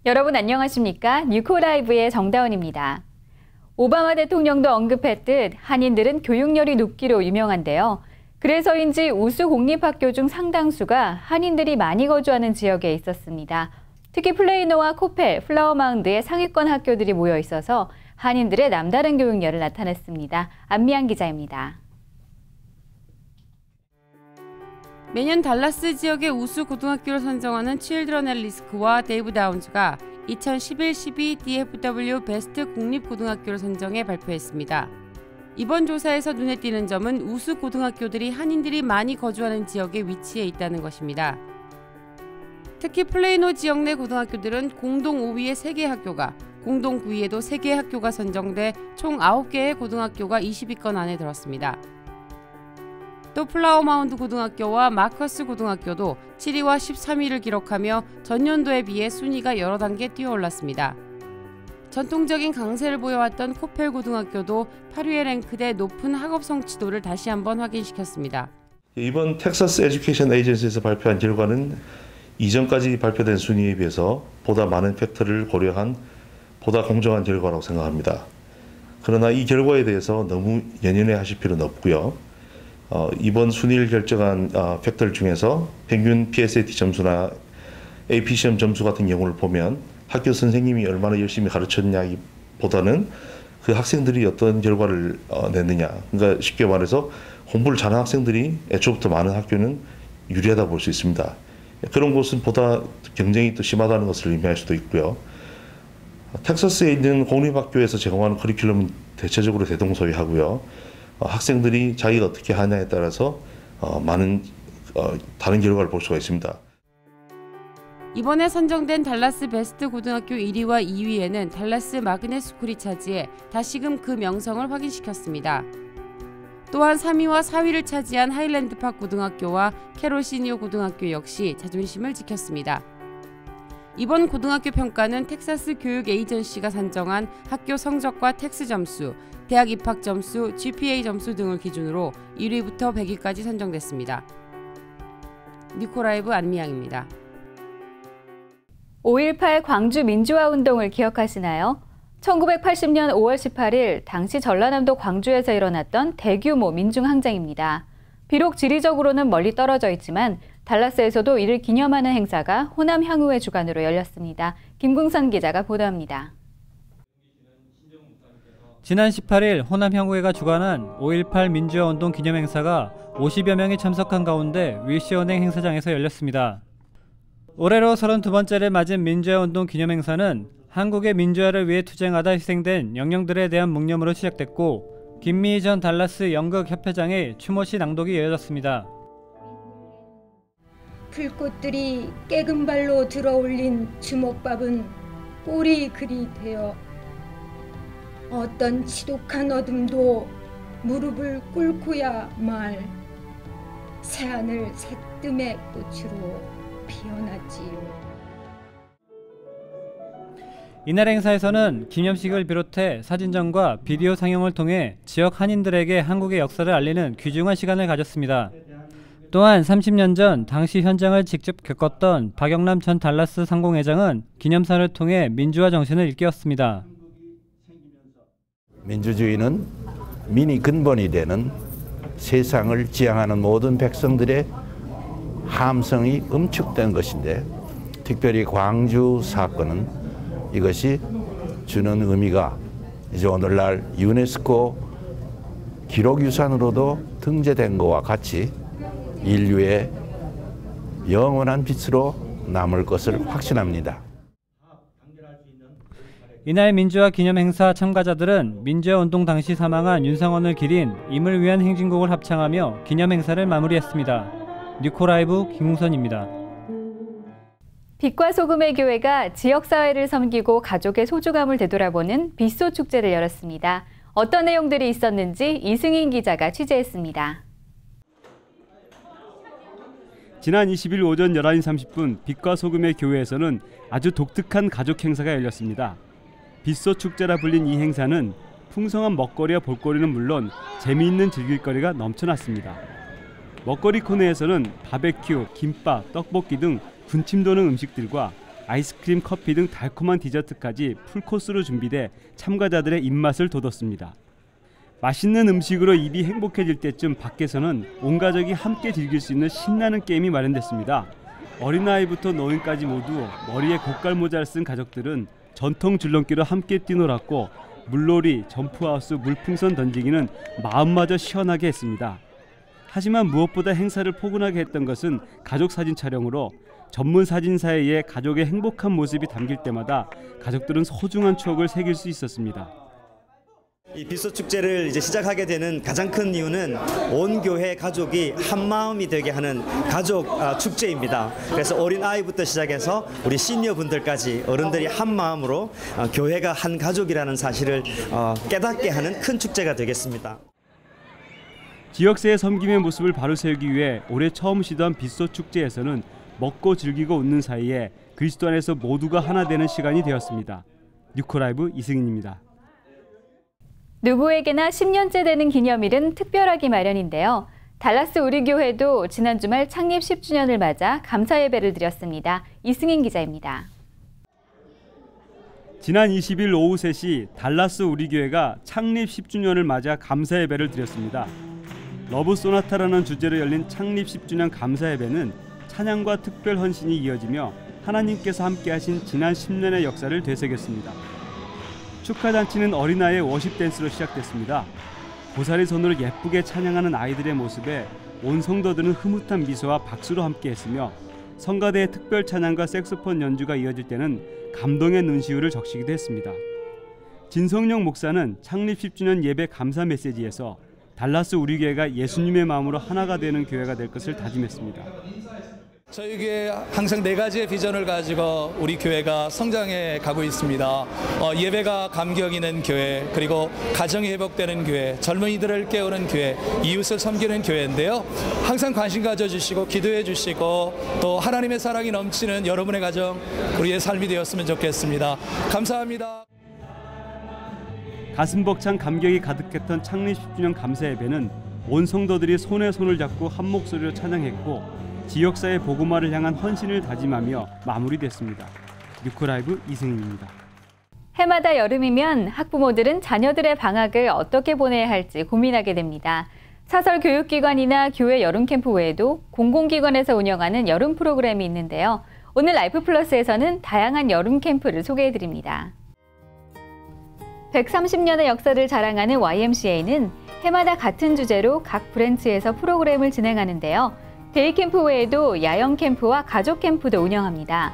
여러분 안녕하십니까? 뉴코라이브의 정다운입니다. 오바마 대통령도 언급했듯 한인들은 교육열이 높기로 유명한데요. 그래서인지 우수 공립학교 중 상당수가 한인들이 많이 거주하는 지역에 있었습니다. 특히 플레이노와 코펠, 플라워마운드의 상위권 학교들이 모여 있어서 한인들의 남다른 교육열을 나타냈습니다. 안미양 기자입니다. 매년 달라스 지역의 우수 고등학교를 선정하는 칠드런 앨리스크와 데이브 다운즈가 2011-12 DFW 베스트 공립고등학교를 선정해 발표했습니다. 이번 조사에서 눈에 띄는 점은 우수 고등학교들이 한인들이 많이 거주하는 지역에 위치해 있다는 것입니다. 특히 플레이노 지역 내 고등학교들은 공동 5위에 3개 학교가, 공동 9위에도 3개의 학교가 선정돼 총 9개의 고등학교가 20위권 안에 들었습니다. 또 플라워마운드 고등학교와 마커스 고등학교도 7위와 13위를 기록하며 전년도에 비해 순위가 여러 단계 뛰어올랐습니다. 전통적인 강세를 보여왔던 코펠 고등학교도 8위에 랭크돼 높은 학업 성취도를 다시 한번 확인시켰습니다. 이번 텍사스 에듀케이션 에이전시에서 발표한 결과는 이전까지 발표된 순위에 비해서 보다 많은 팩터를 고려한 보다 공정한 결과라고 생각합니다. 그러나 이 결과에 대해서 너무 연연해 하실 필요는 없고요. 이번 순위를 결정한 팩터 중에서 평균 PSAT 점수나 AP 시험 점수 같은 경우를 보면 학교 선생님이 얼마나 열심히 가르쳤냐보다는 그 학생들이 어떤 결과를 냈느냐. 그러니까 쉽게 말해서 공부를 잘하는 학생들이 애초부터 많은 학교는 유리하다 볼 수 있습니다. 그런 곳은 보다 경쟁이 또 심하다는 것을 의미할 수도 있고요. 텍사스에 있는 공립학교에서 제공하는 커리큘럼은 대체적으로 대동소이하고요. 학생들이 자기가 어떻게 하냐에 따라서 많은 다른 결과를 볼 수가 있습니다. 이번에 선정된 달라스 베스트 고등학교 1위와 2위에는 달라스 마그넷 스쿨이 차지해 다시금 그 명성을 확인시켰습니다. 또한 3위와 4위를 차지한 하일랜드팍 고등학교와 캐롤 시니어 고등학교 역시 자존심을 지켰습니다. 이번 고등학교 평가는 텍사스 교육 에이전시가 산정한 학교 성적과 텍스 점수, 대학 입학 점수, GPA 점수 등을 기준으로 1위부터 100위까지 선정됐습니다. 뉴코라이브 안미양입니다. 5.18 광주 민주화 운동을 기억하시나요? 1980년 5월 18일 당시 전라남도 광주에서 일어났던 대규모 민중항쟁입니다. 비록 지리적으로는 멀리 떨어져 있지만 달라스에서도 이를 기념하는 행사가 호남 향후의 주관으로 열렸습니다. 김궁선 기자가 보도합니다. 지난 18일 호남 향후회가 주관한 5.18 민주화 운동 기념 행사가 50여 명이 참석한 가운데 윌시은행 행사장에서 열렸습니다. 올해로 32번째를 맞은 민주화 운동 기념 행사는 한국의 민주화를 위해 투쟁하다 희생된 영령들에 대한 묵념으로 시작됐고 김미희 전 달라스 연극협회장의 추모시 낭독이 이어졌습니다. 풀꽃들이 깨금 발로 들어올린 주먹밥은 꼬리 글이 되어 어떤 지독한 어둠도 무릎을 꿇고야 말 새하늘 새뜸의 꽃으로 피어났지요. 이날 행사에서는 기념식을 비롯해 사진전과 비디오 상영을 통해 지역 한인들에게 한국의 역사를 알리는 귀중한 시간을 가졌습니다. 또한 30년 전 당시 현장을 직접 겪었던 박영남 전 달라스 상공회장은 기념사를 통해 민주화 정신을 일깨웠습니다. 민주주의는 민이 근본이 되는 세상을 지향하는 모든 백성들의 함성이 응축된 것인데 특별히 광주 사건은 이것이 주는 의미가 이제 오늘날 유네스코 기록유산으로도 등재된 것과 같이 인류의 영원한 빛으로 남을 것을 확신합니다. 이날 민주화 기념 행사 참가자들은 민주화 운동 당시 사망한 윤상원을 기린 임을 위한 행진곡을 합창하며 기념 행사를 마무리했습니다. 뉴코라이브 김웅선입니다. 빛과 소금의 교회가 지역사회를 섬기고 가족의 소중함을 되돌아보는 빛소 축제를 열었습니다. 어떤 내용들이 있었는지 이승인 기자가 취재했습니다. 지난 20일 오전 11시 30분 빛과 소금의 교회에서는 아주 독특한 가족 행사가 열렸습니다. 빛소 축제라 불린 이 행사는 풍성한 먹거리와 볼거리는 물론 재미있는 즐길거리가 넘쳐났습니다. 먹거리 코너에서는 바베큐, 김밥, 떡볶이 등 군침 도는 음식들과 아이스크림, 커피 등 달콤한 디저트까지 풀코스로 준비돼 참가자들의 입맛을 돋웠습니다. 맛있는 음식으로 입이 행복해질 때쯤 밖에서는 온 가족이 함께 즐길 수 있는 신나는 게임이 마련됐습니다. 어린아이부터 노인까지 모두 머리에 고깔모자를 쓴 가족들은 전통 줄넘기로 함께 뛰놀았고 물놀이, 점프하우스, 물풍선 던지기는 마음마저 시원하게 했습니다. 하지만 무엇보다 행사를 포근하게 했던 것은 가족 사진 촬영으로 전문 사진사에 의해 가족의 행복한 모습이 담길 때마다 가족들은 소중한 추억을 새길 수 있었습니다. 이 빛소 축제를 이제 시작하게 되는 가장 큰 이유는 온 교회 가족이 한 마음이 되게 하는 가족 축제입니다. 그래서 어린 아이부터 시작해서 우리 시니어 분들까지 어른들이 한 마음으로 교회가 한 가족이라는 사실을 깨닫게 하는 큰 축제가 되겠습니다. 지역사회 섬김의 모습을 바로 세우기 위해 올해 처음 시도한 빛소 축제에서는 먹고 즐기고 웃는 사이에 그리스도 안에서 모두가 하나 되는 시간이 되었습니다. 뉴코라이브 이승인입니다. 누구에게나 10년째 되는 기념일은 특별하기 마련인데요. 달라스 우리교회도 지난 주말 창립 10주년을 맞아 감사 예배를 드렸습니다. 이승인 기자입니다. 지난 20일 오후 3시 달라스 우리교회가 창립 10주년을 맞아 감사 예배를 드렸습니다. 러브 소나타라는 주제로 열린 창립 10주년 감사 예배는 찬양과 특별 헌신이 이어지며 하나님께서 함께하신 지난 10년의 역사를 되새겼습니다. 축하잔치는 어린아이의 워십 댄스로 시작됐습니다. 고사리 손으로 예쁘게 찬양하는 아이들의 모습에 온 성도들은 흐뭇한 미소와 박수로 함께했으며 성가대의 특별 찬양과 색소폰 연주가 이어질 때는 감동의 눈시울을 적시기도 했습니다. 진성령 목사는 창립 10주년 예배 감사 메시지에서 달라스 우리교회가 예수님의 마음으로 하나가 되는 교회가 될 것을 다짐했습니다. 저희 교회 항상 4가지의 비전을 가지고 우리 교회가 성장해 가고 있습니다. 예배가 감격 있는 교회, 그리고 가정이 회복되는 교회, 젊은이들을 깨우는 교회, 이웃을 섬기는 교회인데요. 항상 관심 가져주시고 기도해 주시고 또 하나님의 사랑이 넘치는 여러분의 가정, 우리의 삶이 되었으면 좋겠습니다. 감사합니다. 가슴 벅찬 감격이 가득했던 창립 10주년 감사 예배는 온 성도들이 손에 손을 잡고 한 목소리로 찬양했고 지역사회 복음화를 향한 헌신을 다짐하며 마무리됐습니다. 뉴코라이브 이승인입니다. 해마다 여름이면 학부모들은 자녀들의 방학을 어떻게 보내야 할지 고민하게 됩니다. 사설 교육기관이나 교회 여름 캠프 외에도 공공기관에서 운영하는 여름 프로그램이 있는데요. 오늘 라이프 플러스에서는 다양한 여름 캠프를 소개해드립니다. 130년의 역사를 자랑하는 YMCA는 해마다 같은 주제로 각 브랜치에서 프로그램을 진행하는데요. 데이 캠프 외에도 야영 캠프와 가족 캠프도 운영합니다.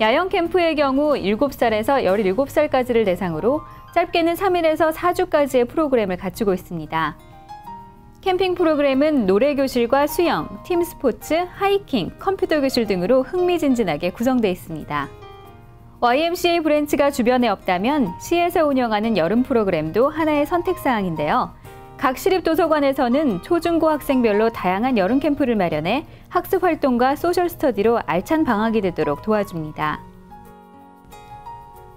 야영 캠프의 경우 7살에서 17살까지를 대상으로 짧게는 3일에서 4주까지의 프로그램을 갖추고 있습니다. 캠핑 프로그램은 노래교실과 수영, 팀 스포츠, 하이킹, 컴퓨터 교실 등으로 흥미진진하게 구성되어 있습니다. YMCA 브랜치가 주변에 없다면 시에서 운영하는 여름 프로그램도 하나의 선택사항인데요. 각 시립도서관에서는 초중고 학생별로 다양한 여름 캠프를 마련해 학습활동과 소셜 스터디로 알찬 방학이 되도록 도와줍니다.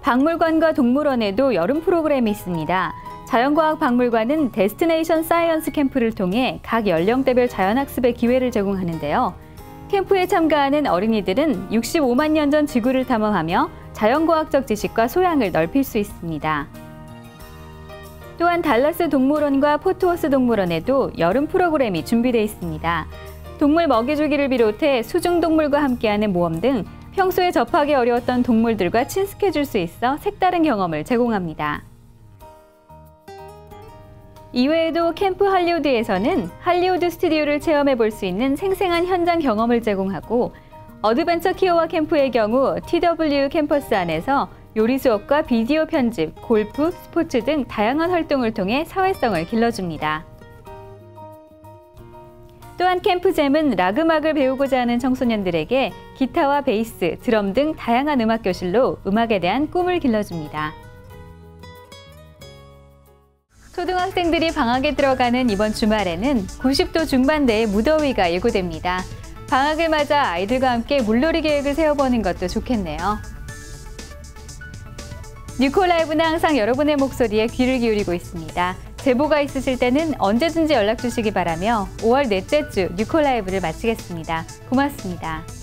박물관과 동물원에도 여름 프로그램이 있습니다. 자연과학박물관은 데스티네이션 사이언스 캠프를 통해 각 연령대별 자연학습의 기회를 제공하는데요. 캠프에 참가하는 어린이들은 65만 년 전 지구를 탐험하며 자연과학적 지식과 소양을 넓힐 수 있습니다. 또한 달라스 동물원과 포트워스 동물원에도 여름 프로그램이 준비되어 있습니다. 동물 먹이주기를 비롯해 수중동물과 함께하는 모험 등 평소에 접하기 어려웠던 동물들과 친숙해질 수 있어 색다른 경험을 제공합니다. 이외에도 캠프 할리우드에서는 할리우드 스튜디오를 체험해 볼 수 있는 생생한 현장 경험을 제공하고 어드벤처 키오와 캠프의 경우 TW 캠퍼스 안에서 요리 수업과 비디오 편집, 골프, 스포츠 등 다양한 활동을 통해 사회성을 길러줍니다. 또한 캠프잼은 락 음악을 배우고자 하는 청소년들에게 기타와 베이스, 드럼 등 다양한 음악 교실로 음악에 대한 꿈을 길러줍니다. 초등학생들이 방학에 들어가는 이번 주말에는 90도 중반대의 무더위가 예고됩니다. 방학을 맞아 아이들과 함께 물놀이 계획을 세워보는 것도 좋겠네요. 뉴코라이브는 항상 여러분의 목소리에 귀를 기울이고 있습니다. 제보가 있으실 때는 언제든지 연락 주시기 바라며 5월 넷째 주 뉴코라이브를 마치겠습니다. 고맙습니다.